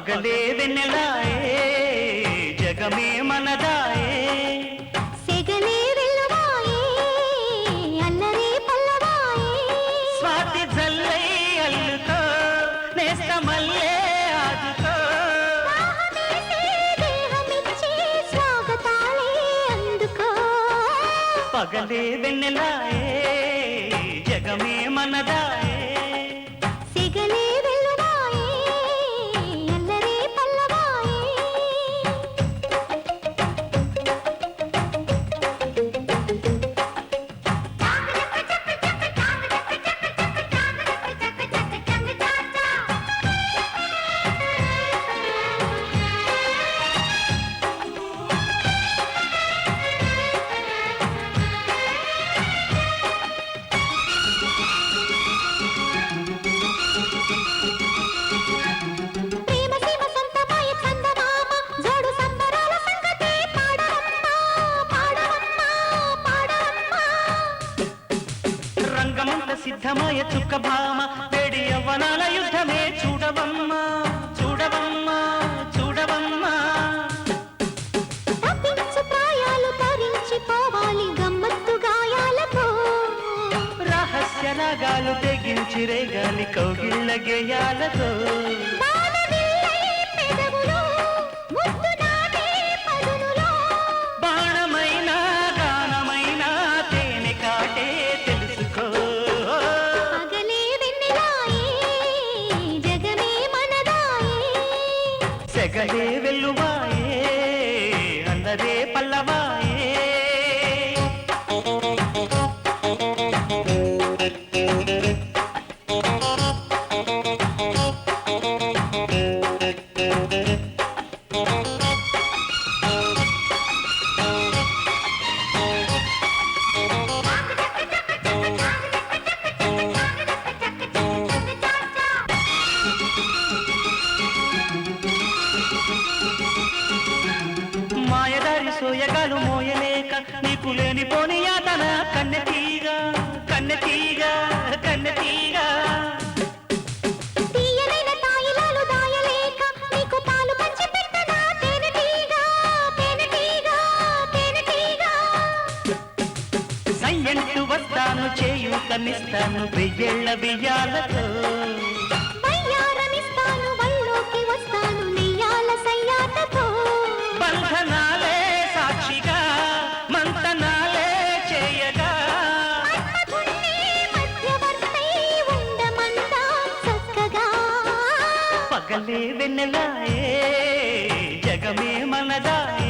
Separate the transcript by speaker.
Speaker 1: పగలే వెన్నెలాయే జగమే మనదాయే
Speaker 2: సెగలే వెల్లువాయే అల్లరే పల్లవాయే
Speaker 1: స్వాతి జల్లై అల్లుతో నేస్తమల్లే ఆదుతో
Speaker 2: దాహమేసే దేహమిచ్చే స్వాగతాలే అందుకో
Speaker 1: పగలే వెన్నెలాయే జగమే మనదాయే
Speaker 2: సెగలే వెల్లువాయే అల్లరే పల్లవాయే ప్రేమ సీమ సొంతమాయ చందమామ జోడు సంబరాల సంగతే పాడవమ్మా పాడవమ్మా పాడవమ్మా
Speaker 1: రంగమంత సిద్ధమయ చుక్కభామ వేడి యవ్వనాల యుద్ధమే చూడవమ్మా చూడవమ్మా చూడవమ్మా
Speaker 2: తప్పించు ప్రాయాలు తరించిపోవాలి గమ్మత్తు గాయాలతో
Speaker 1: రహస్య రాగాలు తెగించి రేగాలి కౌగిళ్ళ గేయాలతో
Speaker 2: బాణవిల్లై పెదవులో ముద్దు నాటే పదునులో
Speaker 1: బాణమైన గానమైన తేనె కాటే తెలుసుకో
Speaker 2: పగలే వెన్నెలాయే జగమే మనదాయే
Speaker 1: సెగలే వెల్లువాయే అందరే పల్లవాయే మాయదారి సోయగాలు మోయలేక నీకు లేని పోని యాతన కన్నెతీగ కన్నెతీగ కన్నెతీగ
Speaker 2: తీయనైన తాయిలాలు దాయలేక నీకు పాలు పంచి పెట్టనా తేనెటీగ తేనెటీగ తేనెటీగ
Speaker 1: సయ్యంటూ వస్తాను చేయూతనిస్తాను వెయ్యేళ్ల బియ్యాలతో
Speaker 2: వయ్యారమిస్తాను వల్లోకి వస్తాను నెయ్యాల సయ్యాటతో
Speaker 1: బంధనాలే సాక్షిగా మంతనాలే చేయగా
Speaker 2: మన్మధుణ్ణి మధ్యవర్తై ఉండమంటా చక్కగా
Speaker 1: పగలే వెన్నెలాయే జగమే మనదాయే